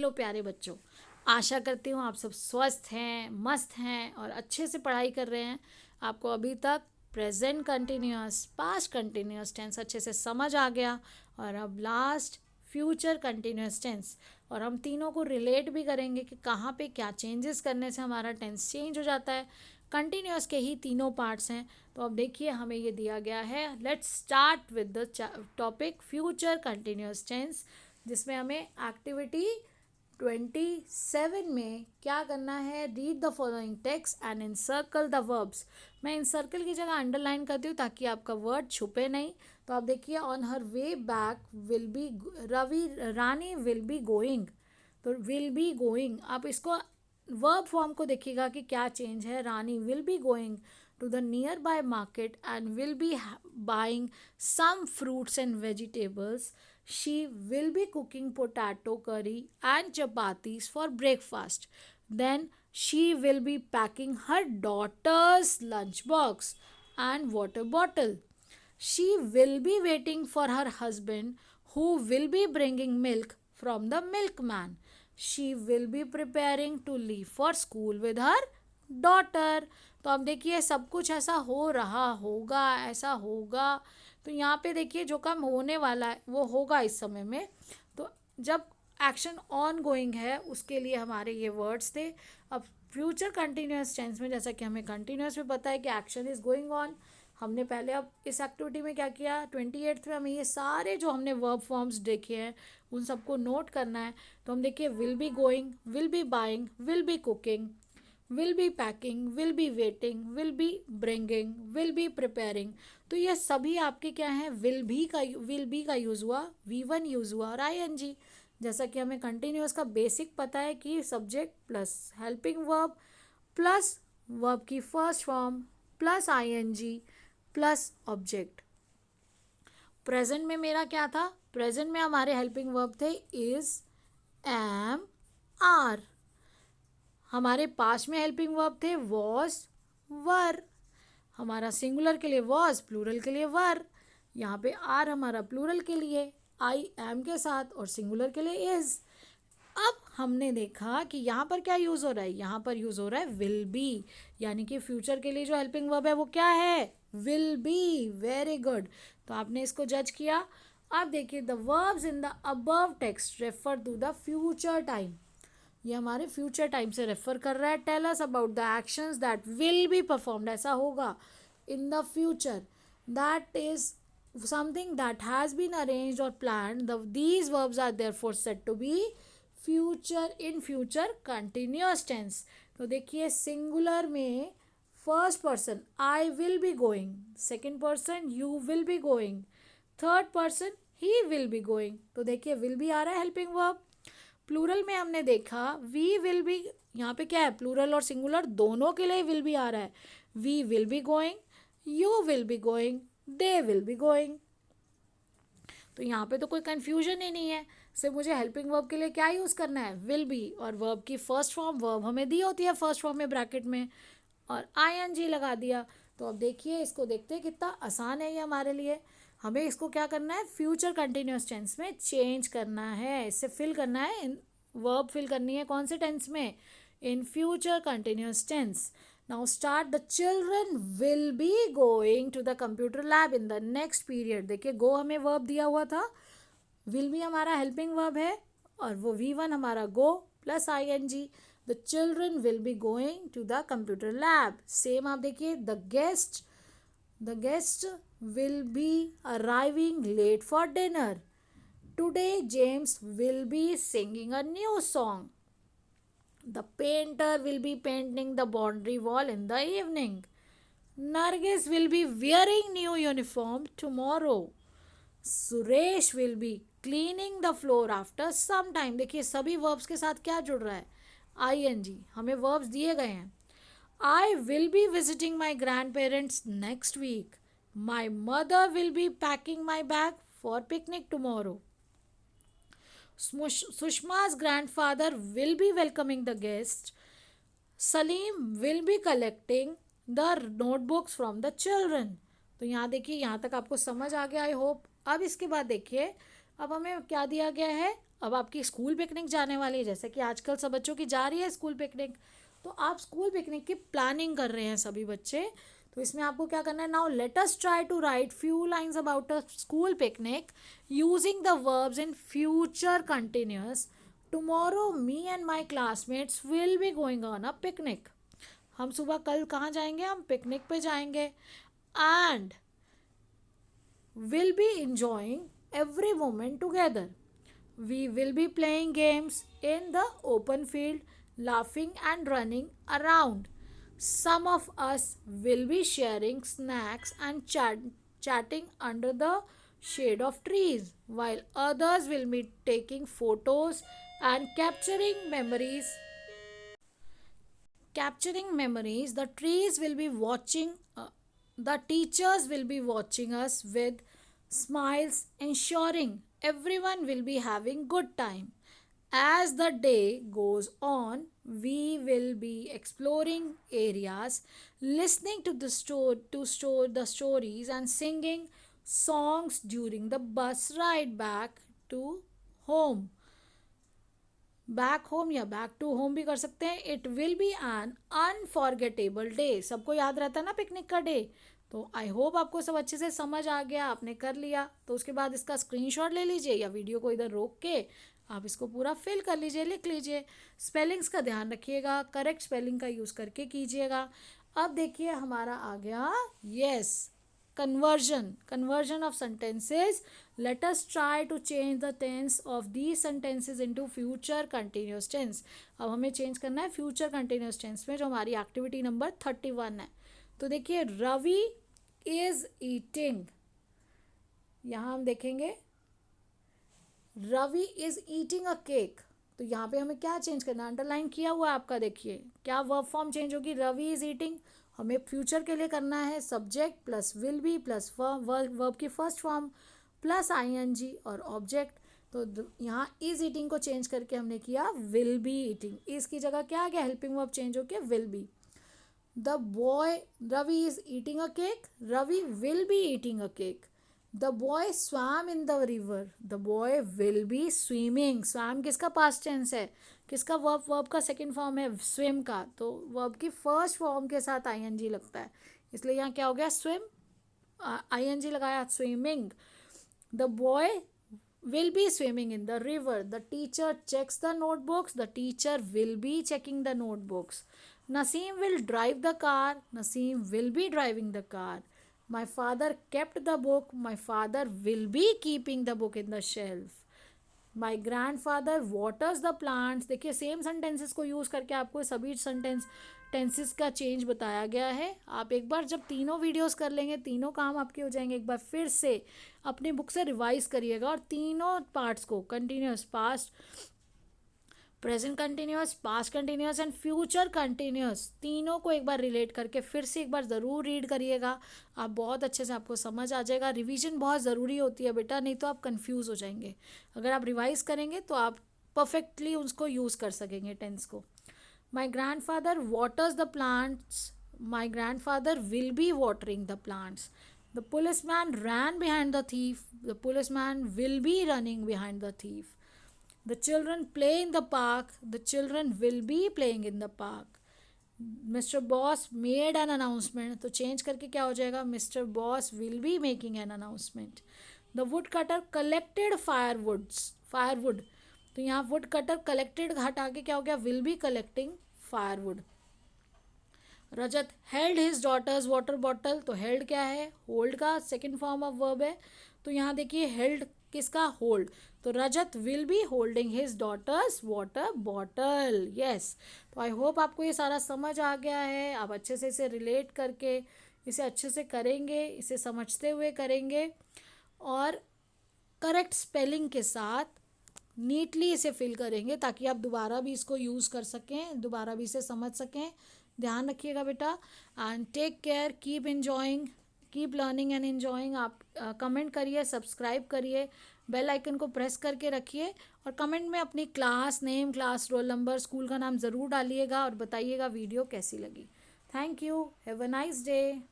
Hello प्यारे बच्चों, आशा करती हूँ आप सब स्वस्थ हैं, मस्त हैं और अच्छे से पढ़ाई कर रहे हैं। आपको अभी तक present continuous, past continuous tense अच्छे से समझ आ गया और अब लास्ट फ्यूचर कंटिन्यूअस टेंस। और हम तीनों को रिलेट भी करेंगे कि कहाँ पे क्या चेंजेस करने से हमारा टेंस चेंज हो जाता है। कंटिन्यूअस के ही तीनों पार्ट्स हैं। तो अब देखिए हमें ये दिया गया है, let's start with the topic future continuous tense, जिसमें हमें एक्टिविटी 27 में क्या करना है, read the following text and encircle the verbs. मैं इनसर्कल की जगह अंडरलाइन करती हूँ ताकि आपका वर्ड छुपे नहीं। तो आप देखिए, on her way back will be Rani will be going. तो विल बी गोइंग, आप इसको वर्ब फॉर्म को देखिएगा कि क्या चेंज है। Rani will be going to the nearby market and will be buying some fruits and vegetables. She will be cooking potato curry and chapatis for breakfast. Then she will be packing her daughter's lunchbox and water bottle. She will be waiting for her husband, who will be bringing milk from the milkman. She will be preparing to leave for school with her daughter. तो अब देखिए सब कुछ ऐसा हो रहा होगा, ऐसा होगा। तो यहाँ पे देखिए जो काम होने वाला है वो होगा इस समय में। तो जब एक्शन ऑन गोइंग है उसके लिए हमारे ये वर्ड्स थे। अब फ्यूचर कंटिन्यूअस टेंस में, जैसा कि हमें कंटिन्यूअस में पता है कि एक्शन इज गोइंग ऑन, हमने पहले अब इस एक्टिविटी में क्या किया, 28 में हमें ये सारे जो हमने वर्ब फॉर्म्स देखे हैं उन सबको नोट करना है। तो हम देखिए, will be going, will be buying, will be cooking, will be packing, will be waiting, will be bringing, will be preparing. तो ये सभी आपके क्या हैं, विल बी का यूज़ हुआ, V1 यूज़ हुआ और ING। जैसा कि हमें कंटिन्यूअस का बेसिक पता है कि subject plus helping verb plus verb की first form plus ING plus object. Present में मेरा क्या था, प्रेजेंट में हमारे हेल्पिंग वर्ब थे इज, एम, आर। हमारे पास्ट में हेल्पिंग वर्ब थे वॉज, वर। हमारा सिंगुलर के लिए वॉज, प्लूरल के लिए वर। यहाँ पे आर हमारा प्लूरल के लिए आई एम के साथ और सिंगुलर के लिए इज। अब हमने देखा कि यहाँ पर क्या यूज़ हो रहा है, यहाँ पर यूज़ हो रहा है विल बी, यानी कि फ्यूचर के लिए जो हेल्पिंग वर्ब है वो क्या है, विल बी। Very good. तो आपने इसको जज किया। अब देखिए, the verbs in the above text refer to the future time. ये हमारे फ्यूचर टाइम से रेफर कर रहा है। Tell us about the actions that will be performed, ऐसा होगा in the future, that is something that has been arranged or planned. These verbs are therefore said to be future in future continuous tense. तो देखिए, singular में first person I will be going, second person you will be going, third person he will be going. तो देखिए will be आ रहा है helping verb. Plural में हमने देखा वी विल बी, यहाँ पे क्या है, प्लूरल और सिंगुलर दोनों के लिए विल बी आ रहा है। We will be going, you will be going, they will be going. तो यहाँ पे तो कोई कन्फ्यूजन ही नहीं है। सिर्फ मुझे हेल्पिंग वर्ब के लिए क्या यूज़ करना है, विल बी, और वर्ब की फर्स्ट फॉर्म, वर्ब हमें दी होती है फर्स्ट फॉर्म में ब्रैकेट में, और ING लगा दिया। तो अब देखिए, इसको देखते हैं कितना आसान है ये हमारे लिए। हमें इसको क्या करना है, फ्यूचर कंटिन्यूअस टेंस में चेंज करना है, इससे फिल करना है, वर्ब फिल करनी है कौन से टेंस में, in future continuous tense. Now start. The children will be going to the computer lab in the next period. देखिए, go हमें verb दिया हुआ था, will be हमारा helping verb है और वो V1 हमारा go plus ING। The children will be going to the computer lab. Same आप देखिए, the guest will be arriving late for dinner. Today James will be singing a new song. The painter will be painting the boundary wall in the evening. Nargis will be wearing new uniform tomorrow. Suresh will be cleaning the floor after some time. देखिए सभी verbs के साथ क्या जुड़ रहा है, ING। हमें verbs दिए गए हैं। I will be visiting my grandparents next week. My mother will be packing my bag for picnic tomorrow. Sushma's grandfather will be welcoming the guests. Salim will be collecting the notebooks from the children. तो यहाँ देखिए, यहाँ तक आपको समझ आ गया I hope. अब इसके बाद देखिए, अब हमें क्या दिया गया है, अब आपकी स्कूल पिकनिक जाने वाली है, जैसे कि आजकल सब बच्चों की जा रही है स्कूल पिकनिक, तो आप स्कूल पिकनिक की प्लानिंग कर रहे हैं सभी बच्चे। तो इसमें आपको क्या करना है, now let us try to write few lines about a school picnic using the verbs in future continuous. Tomorrow me and my classmates will be going on a picnic. हम सुबह कल कहाँ जाएंगे, हम पिकनिक पे जाएंगे। And will be enjoying every moment together. We will be playing games in the open field, laughing and running around. Some of us will be sharing snacks and chatting under the shade of trees, while others will be taking photos and capturing memories. The trees will be watching, the teachers will be watching us with smiles, ensuring everyone will be having good time. As the day goes on, we will be exploring areas, listening to the stories and singing songs during the bus ride back to home. Back home या back to home भी कर सकते हैं. It will be an unforgettable day. सबको याद रहता है ना पिकनिक का डे. तो आई होप आपको सब अच्छे से समझ आ गया, आपने कर लिया. तो उसके बाद इसका स्क्रीनशॉट ले लीजिए या वीडियो को इधर रोक के आप इसको पूरा फिल कर लीजिए, लिख लीजिए. स्पेलिंग्स का ध्यान रखिएगा, करेक्ट स्पेलिंग का यूज़ करके कीजिएगा. अब देखिए हमारा आ गया yes conversion of sentences. Let us try to change the tense of these sentences into future continuous tense. अब हमें चेंज करना है फ्यूचर कंटिन्यूस टेंस में, जो हमारी एक्टिविटी नंबर 31 है. तो देखिए रवि इज ईटिंग, यहाँ हम देखेंगे Ravi is eating a cake. तो यहाँ पे हमें क्या चेंज करना है, अंडरलाइन किया हुआ है आपका, देखिए क्या वर्ब फॉर्म चेंज होगी. रवि इज ईटिंग हमें फ्यूचर के लिए करना है, subject plus will be plus verb की फर्स्ट फॉर्म प्लस आईएनजी और ऑब्जेक्ट. तो यहाँ इज ईटिंग को चेंज करके हमने किया विल बी ईटिंग. इज की जगह क्या आ गया, हेल्पिंग वर्ब चेंज होके will be. The boy Ravi is eating a cake, Ravi will be eating a cake. The boy swam in the river, the boy will be swimming. Swam किसका past tense है, किसका verb का second form है swim का. तो verb की first form के साथ आईएनजी लगता है, इसलिए यहाँ क्या हो गया स्विम, आईएनजी लगाया swimming. The boy will be swimming in the river. The teacher checks the notebooks, the teacher will be checking the notebooks. Naseem will drive the car, Naseem will be driving the car. My father kept the book, my father will be keeping the book in the shelf. My grandfather waters the plants. देखिए same sentences को use करके आपको सभी tenses का change बताया गया है. आप एक बार जब तीनों वीडियोस कर लेंगे, तीनों काम आपके हो जाएंगे. एक बार फिर से अपनी बुक से रिवाइज करिएगा और तीनों पार्ट्स को continuous, past, present continuous, past continuous and future continuous, तीनों को एक बार रिलेट करके फिर से एक बार ज़रूर रीड करिएगा. आप बहुत अच्छे से आपको समझ आ जाएगा. रिवीजन बहुत ज़रूरी होती है बेटा, नहीं तो आप कंफ्यूज हो जाएंगे. अगर आप रिवाइज करेंगे तो आप परफेक्टली उसको यूज़ कर सकेंगे टेंस को. My grandfather waters the plants, my grandfather will be watering the plants. The policeman ran behind the thief, the policeman will be running behind the thief. The children play in the park, the children will be playing in the park. Mr. Boss made an announcement. तो change करके क्या हो जाएगा, Mr. Boss will be making an announcement. The woodcutter collected firewood. तो यहाँ woodcutter collected हटा के क्या हो गया, will be collecting firewood. Rajat held his daughter's water bottle. तो held क्या है, hold का सेकेंड फॉर्म ऑफ वर्ब है. तो यहाँ देखिए held किसका, होल्ड. तो Rajat will be holding his daughter's water bottle. Yes. तो आई होप आपको ये सारा समझ आ गया है. आप अच्छे से इसे रिलेट करके इसे अच्छे से करेंगे, इसे समझते हुए करेंगे और करेक्ट स्पेलिंग के साथ नीटली इसे फिल करेंगे, ताकि आप दोबारा भी इसको यूज़ कर सकें, दोबारा भी इसे समझ सकें. ध्यान रखिएगा बेटा. And take care, keep enjoying, keep learning and enjoying. आप कमेंट करिए, सब्सक्राइब करिए, बेल आइकन को प्रेस करके रखिए और कमेंट में अपनी class name, class roll number, school का नाम ज़रूर डालिएगा और बताइएगा वीडियो कैसी लगी. Thank you. Have a nice day.